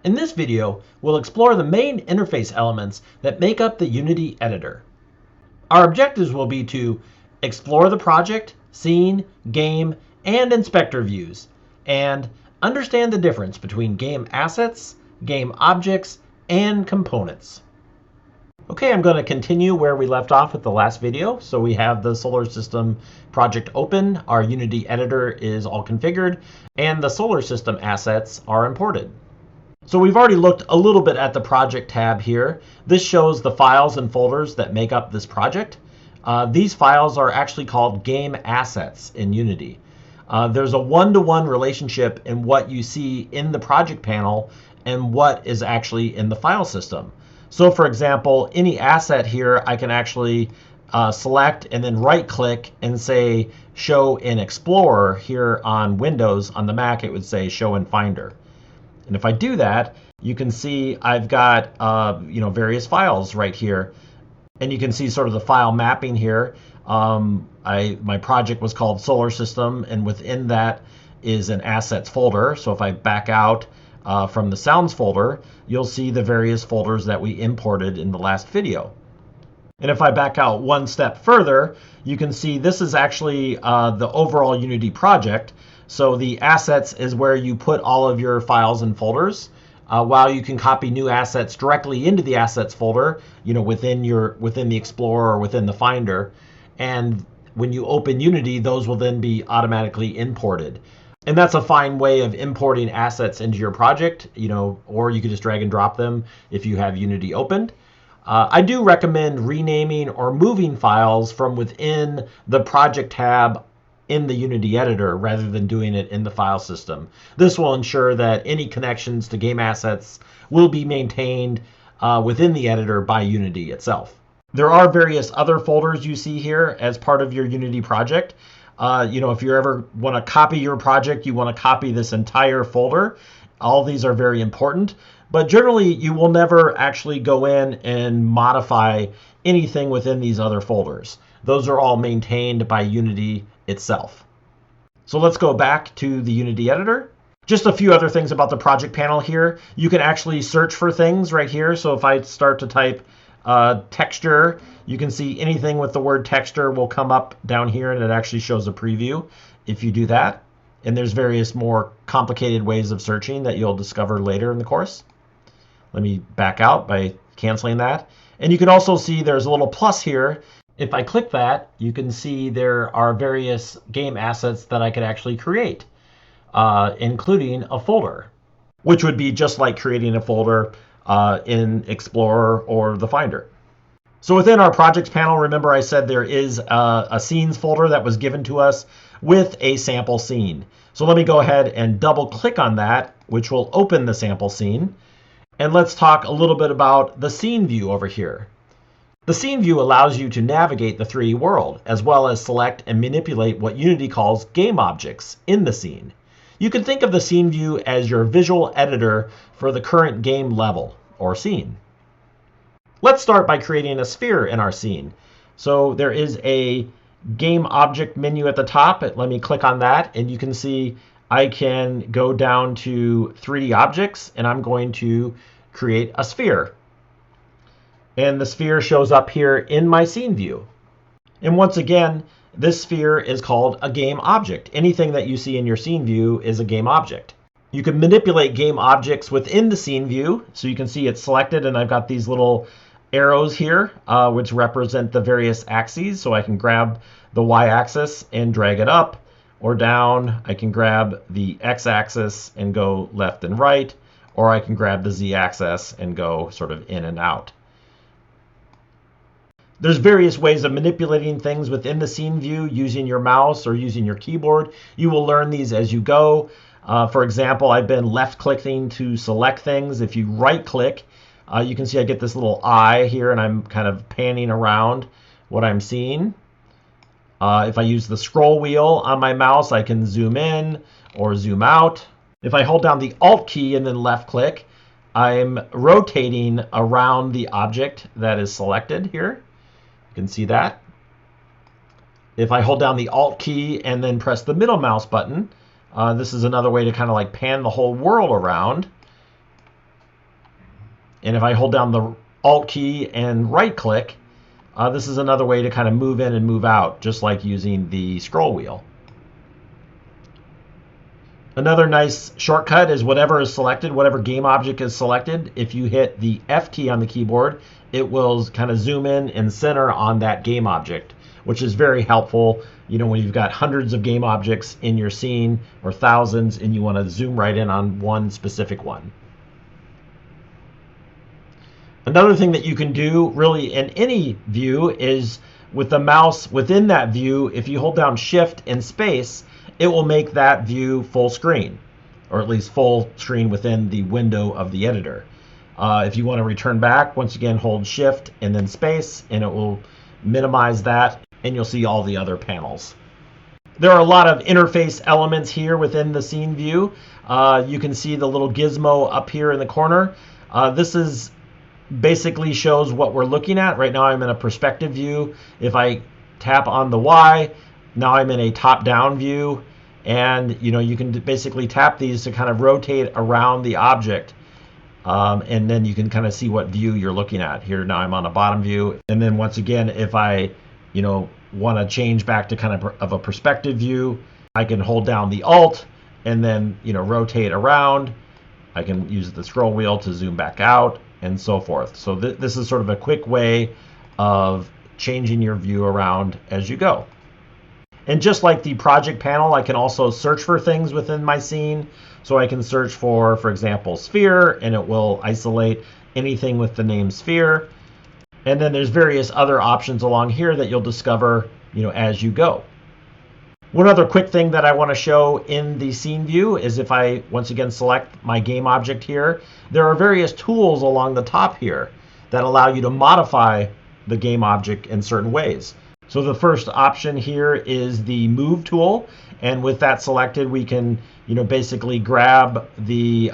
In this video, we'll explore the main interface elements that make up the Unity editor. Our objectives will be to explore the project, scene, game, and inspector views, and understand the difference between game assets, game objects, and components. Okay, I'm going to continue where we left off with the last video. So we have the Solar System project open, our Unity editor is all configured, and the Solar System assets are imported. So we've already looked a little bit at the project tab here. This shows the files and folders that make up this project. These files are actually called game assets in Unity. There's a one-to-one relationship in what you see in the project panel and what is actually in the file system. So for example, any asset here, I can actually select and then right click and say show in Explorer. Here on Windows, on the Mac, it would say show in Finder. And if I do that, you can see I've got various files right here. And you can see sort of the file mapping here. My project was called Solar System, and within that is an assets folder. So if I back out from the sounds folder, you'll see the various folders that we imported in the last video. And if I back out one step further, you can see this is actually the overall Unity project. So the assets is where you put all of your files and folders. While you can copy new assets directly into the assets folder, within the Explorer or within the Finder. And when you open Unity, those will then be automatically imported. And that's a fine way of importing assets into your project, or you could just drag and drop them if you have Unity opened. I do recommend renaming or moving files from within the project tab in the Unity editor rather than doing it in the file system. This will ensure that any connections to game assets will be maintained within the editor by Unity itself. There are various other folders you see here as part of your Unity project. If you ever want to copy your project, you want to copy this entire folder. All these are very important, but generally you will never actually go in and modify anything within these other folders. Those are all maintained by Unity itself. So let's go back to the Unity editor. Just a few other things about the project panel here. You can actually search for things right here. So if I start to type texture, you can see anything with the word texture will come up down here, and it actually shows a preview if you do that. And there's various more complicated ways of searching that you'll discover later in the course. Let me back out by canceling that. And you can also see there's a little plus here. If I click that, you can see there are various game assets that I could actually create, including a folder, which would be just like creating a folder in Explorer or the Finder. So within our projects panel, remember I said there is a scenes folder that was given to us with a sample scene. So let me go ahead and double click on that, which will open the sample scene. And let's talk a little bit about the scene view over here. The scene view allows you to navigate the 3D world, as well as select and manipulate what Unity calls game objects in the scene. You can think of the scene view as your visual editor for the current game level or scene. Let's start by creating a sphere in our scene. So there is a game object menu at the top. Let me click on that, and you can see I can go down to 3D objects, and I'm going to create a sphere. And the sphere shows up here in my scene view. And once again, this sphere is called a game object. Anything that you see in your scene view is a game object. You can manipulate game objects within the scene view. So you can see it's selected, and I've got these little arrows here, which represent the various axes. So I can grab the y-axis and drag it up or down. I can grab the x-axis and go left and right, or I can grab the z-axis and go sort of in and out. There's various ways of manipulating things within the scene view using your mouse or using your keyboard. You will learn these as you go. For example, I've been left clicking to select things. If you right click, you can see I get this little eye here, and I'm kind of panning around what I'm seeing. If I use the scroll wheel on my mouse, I can zoom in or zoom out. If I hold down the Alt key and then left click, I'm rotating around the object that is selected here. You can see that. If I hold down the Alt key and then press the middle mouse button, this is another way to kind of like pan the whole world around. And if I hold down the Alt key and right click, this is another way to kind of move in and move out, just like using the scroll wheel. Another nice shortcut is whatever is selected, whatever game object is selected, if you hit the F key on the keyboard, it will kind of zoom in and center on that game object, which is very helpful, you know, when you've got hundreds of game objects in your scene or thousands and you want to zoom right in on one specific one. Another thing that you can do really in any view is with the mouse within that view, if you hold down Shift and space, it will make that view full screen, or at least full screen within the window of the editor. If you want to return back, once again, hold Shift and then space, and it will minimize that, and you'll see all the other panels. There are a lot of interface elements here within the scene view. You can see the little gizmo up here in the corner. This is basically shows what we're looking at. Right now I'm in a perspective view. If I tap on the Y, now I'm in a top-down view, and you know, you can basically tap these to kind of rotate around the object, and then you can kind of see what view you're looking at. Here now I'm on a bottom view, and then once again, if I want to change back to kind of a perspective view, I can hold down the Alt and then rotate around. I can use the scroll wheel to zoom back out and so forth. So this is sort of a quick way of changing your view around as you go. And just like the project panel, I can also search for things within my scene. So I can search for example, sphere, and it will isolate anything with the name sphere. And then there's various other options along here that you'll discover, as you go. One other quick thing that I want to show in the scene view is if I once again select my game object here, there are various tools along the top here that allow you to modify the game object in certain ways. So the first option here is the move tool, and with that selected, we can basically grab the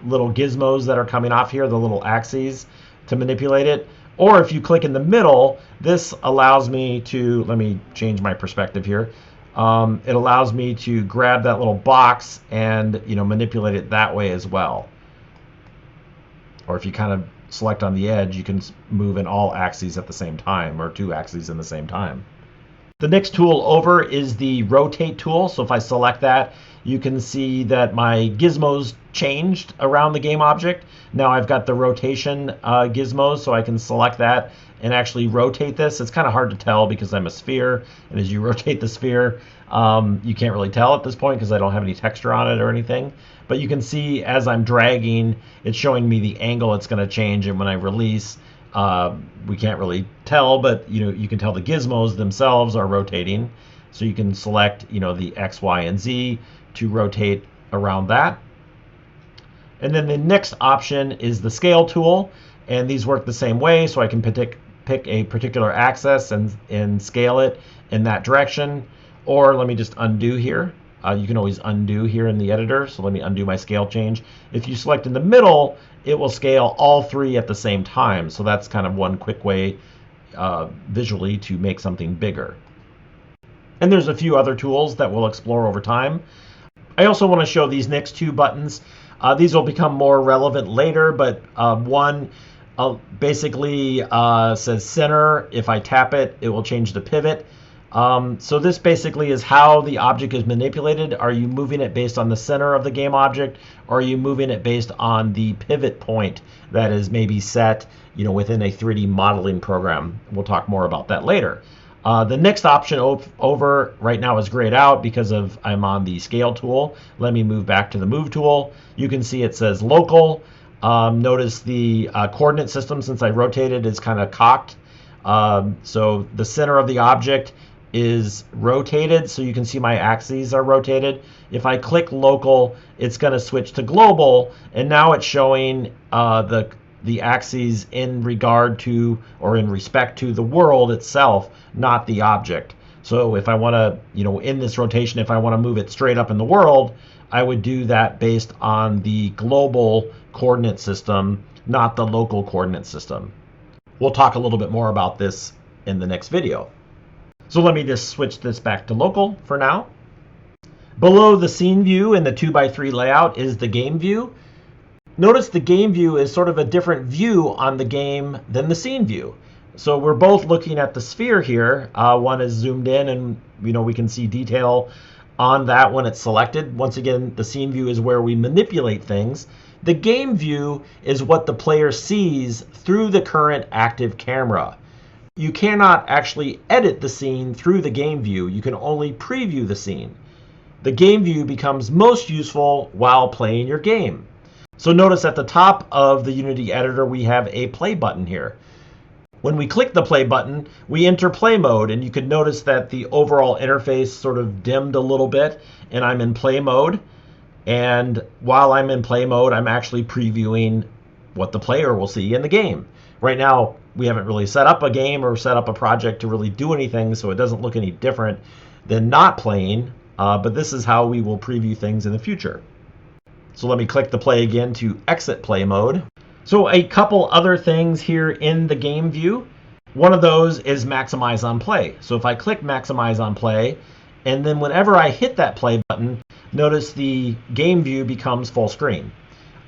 little gizmos that are coming off here, the little axes, to manipulate it. Or if you click in the middle, this allows me to, let me change my perspective here. It allows me to grab that little box and manipulate it that way as well. Or if you kind of select on the edge, you can move in all axes at the same time, or two axes in the same time. The next tool over is the rotate tool. So if I select that, you can see that my gizmos changed around the game object. Now I've got the rotation gizmos, so I can select that and actually rotate this. It's kind of hard to tell because I'm a sphere, and as you rotate the sphere, you can't really tell at this point because I don't have any texture on it or anything. But you can see as I'm dragging, it's showing me the angle it's going to change, and when I release, we can't really tell, but you can tell the gizmos themselves are rotating. So you can select the X, Y, and Z to rotate around that. And then the next option is the scale tool, and these work the same way. So I can pick a particular axis and scale it in that direction. Or let me just undo here. You can always undo here in the editor. So let me undo my scale change. If you select in the middle, it will scale all three at the same time. So that's kind of one quick way visually to make something bigger. And there's a few other tools that we'll explore over time. I also want to show these next two buttons. These will become more relevant later, but one basically says center. If I tap it, it will change the pivot. So this basically is how the object is manipulated. Are you moving it based on the center of the game object, or are you moving it based on the pivot point that is maybe set within a 3D modeling program? We'll talk more about that later. The next option over right now is grayed out because I'm on the scale tool. Let me move back to the move tool. You can see it says local. Notice the coordinate system, since I rotated, is kind of cocked. So the center of the object is rotated, so you can see my axes are rotated. If I click local, it's going to switch to global, and now it's showing the axes in regard to, or in respect to, the world itself, not the object. So if I want to, in this rotation, if I want to move it straight up in the world, I would do that based on the global coordinate system, not the local coordinate system. We'll talk a little bit more about this in the next video. So let me just switch this back to local for now. Below the scene view in the 2x3 layout is the game view. Notice the game view is sort of a different view on the game than the scene view. So we're both looking at the sphere here. One is zoomed in, and we can see detail on that when it's selected. Once again, the scene view is where we manipulate things. The game view is what the player sees through the current active camera. You cannot actually edit the scene through the game view. You can only preview the scene. The game view becomes most useful while playing your game. So notice at the top of the Unity editor, we have a play button here. When we click the play button, we enter play mode, and you can notice that the overall interface sort of dimmed a little bit, and I'm in play mode. And while I'm in play mode, I'm actually previewing what the player will see in the game. Right now, we haven't really set up a game or set up a project to really do anything, so it doesn't look any different than not playing, but this is how we will preview things in the future. So let me click the play again to exit play mode. So a couple other things here in the game view. One of those is maximize on play. So if I click maximize on play, and then whenever I hit that play button, notice the game view becomes full screen.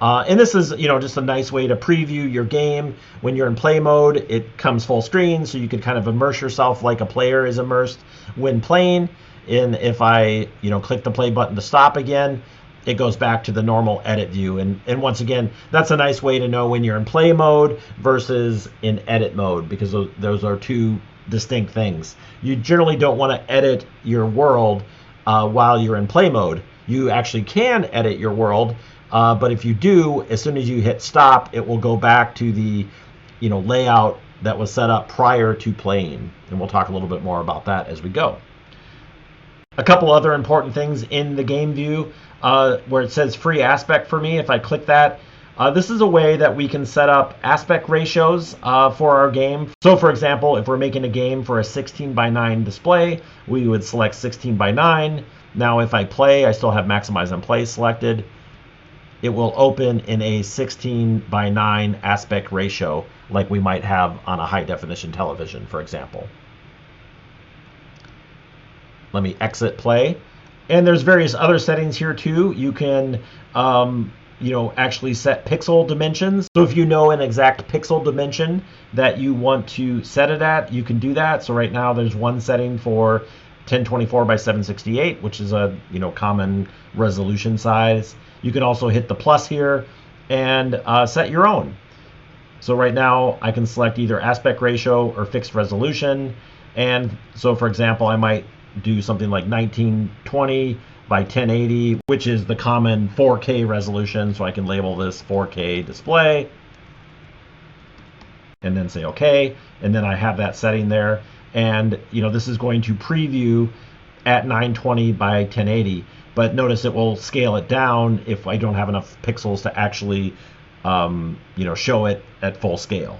And this is, just a nice way to preview your game. When you're in play mode, it comes full screen, so you can kind of immerse yourself like a player is immersed when playing. And if I, click the play button to stop again, it goes back to the normal edit view. And once again, that's a nice way to know when you're in play mode versus in edit mode, because those are two distinct things. You generally don't want to edit your world while you're in play mode. You actually can edit your world, but if you do, as soon as you hit stop, it will go back to the layout that was set up prior to playing. And we'll talk a little bit more about that as we go. A couple other important things in the game view, where it says free aspect for me. If I click that, this is a way that we can set up aspect ratios for our game. So for example, if we're making a game for a 16:9 display, we would select 16:9. Now if I play, I still have maximize on play selected. It will open in a 16:9 aspect ratio, like we might have on a high definition television, for example. Let me exit play. And there's various other settings here too. You can actually set pixel dimensions. So if you know an exact pixel dimension that you want to set it at, you can do that. So right now there's one setting for 1024 by 768, which is a common resolution size. You can also hit the plus here and set your own. So right now I can select either aspect ratio or fixed resolution. And so for example, I might do something like 1920 by 1080, which is the common 4K resolution. So I can label this 4K display and then say OK. And then I have that setting there. And this is going to preview at 920 by 1080. But notice it will scale it down if I don't have enough pixels to actually show it at full scale.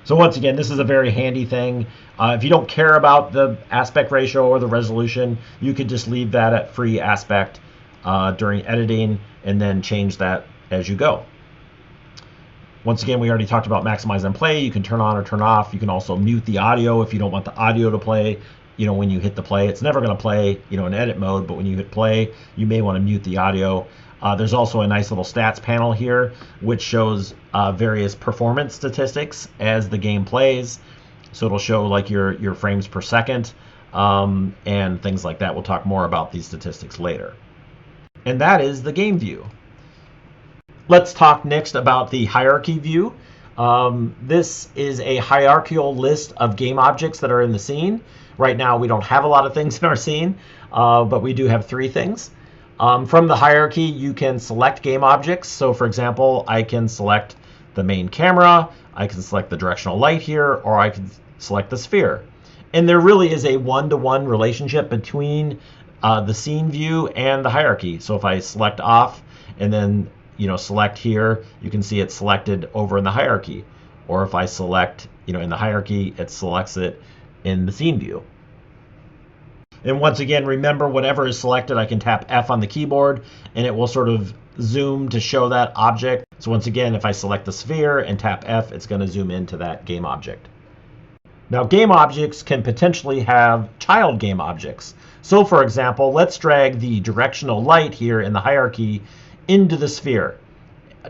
So once again, this is a very handy thing. If you don't care about the aspect ratio or the resolution, you could just leave that at free aspect during editing and then change that as you go. Once again, we already talked about maximize and play. You can turn on or turn off. You can also mute the audio if you don't want the audio to play. When you hit the play, it's never going to play in edit mode, but when you hit play, you may want to mute the audio. There's also a nice little stats panel here, which shows various performance statistics as the game plays. So it'll show like your frames per second and things like that. We'll talk more about these statistics later. And that is the game view. Let's talk next about the hierarchy view. This is a hierarchical list of game objects that are in the scene. Right now, we don't have a lot of things in our scene, but we do have 3 things. From the hierarchy, you can select game objects. So for example, I can select the main camera, I can select the directional light here, or I can select the sphere. And there really is a one-to-one relationship between the scene view and the hierarchy. So if I select off and then select here, you can see it selected over in the hierarchy. Or if I select in the hierarchy, it selects it in the scene view. And once again, remember, whatever is selected, I can tap F on the keyboard and it will sort of zoom to show that object. So once again, if I select the sphere and tap F, it's going to zoom into that game object. Now, game objects can potentially have child game objects. So for example, let's drag the directional light here in the hierarchy into the sphere.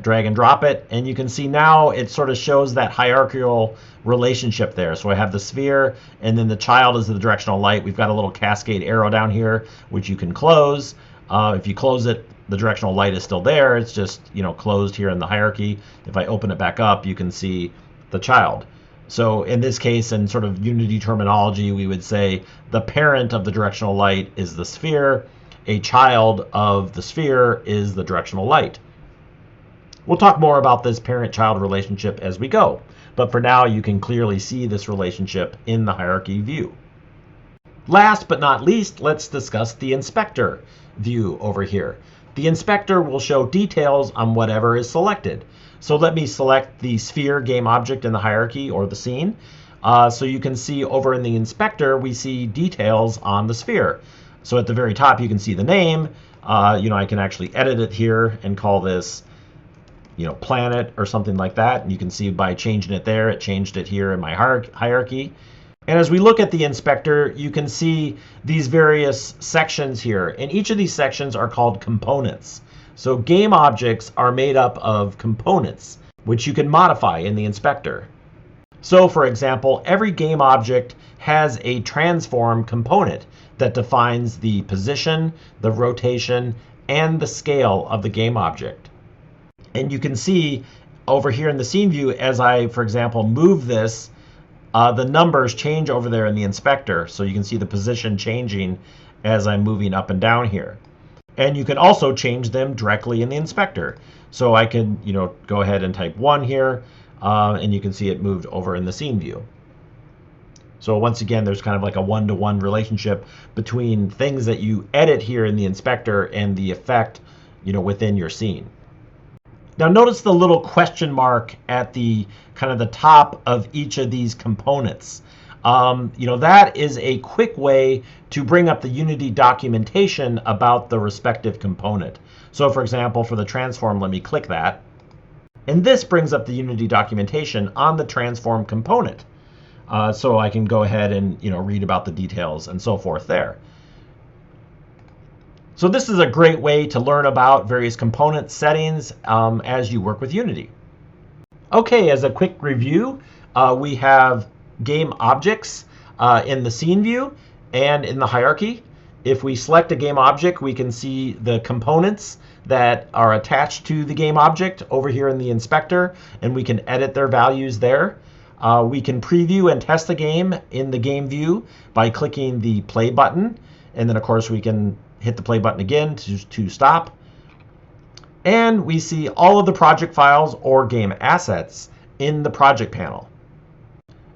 drag and drop it, and you can see now it sort of shows that hierarchical relationship there. So I have the sphere, and then the child is the directional light. We've got a little cascade arrow down here, which you can close. If you close it, the directional light is still there. It's just, closed here in the hierarchy. If I open it back up, you can see the child. So in this case, in sort of Unity terminology, we would say the parent of the directional light is the sphere. A child of the sphere is the directional light. We'll talk more about this parent-child relationship as we go, but for now you can clearly see this relationship in the hierarchy view. Last but not least, let's discuss the inspector view over here. The inspector will show details on whatever is selected. So let me select the sphere game object in the hierarchy or the scene. So you can see over in the inspector, we see details on the sphere. So at the very top, you can see the name. I can actually edit it here and call this, planet or something like that. And you can see by changing it there, it changed it here in my hierarchy. And as we look at the inspector, you can see these various sections here. And each of these sections are called components. So game objects are made up of components, which you can modify in the inspector. So for example, every game object has a transform component that defines the position, the rotation, and the scale of the game object. And you can see over here in the scene view, as I, for example, move this, the numbers change over there in the inspector. So you can see the position changing as I'm moving up and down here. And you can also change them directly in the inspector. So I can, go ahead and type 1 here, and you can see it moved over in the scene view. So once again, there's kind of like a one-to-one relationship between things that you edit here in the inspector and the effect, within your scene. Now notice the little question mark at the kind of the top of each of these components. That is a quick way to bring up the Unity documentation about the respective component. So for example, for the transform, let me click that. And this brings up the Unity documentation on the transform component. So I can go ahead and read about the details and so forth there. So this is a great way to learn about various component settings as you work with Unity. Okay, as a quick review, we have game objects in the scene view and in the hierarchy. If we select a game object, we can see the components that are attached to the game object over here in the inspector, and we can edit their values there. We can preview and test the game in the game view by clicking the play button, and then of course we can hit the play button again to stop. And we see all of the project files or game assets in the project panel.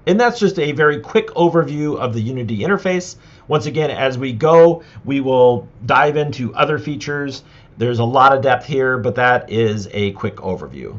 And that's just a very quick overview of the Unity interface. Once again, as we go, we will dive into other features. There's a lot of depth here, but that is a quick overview.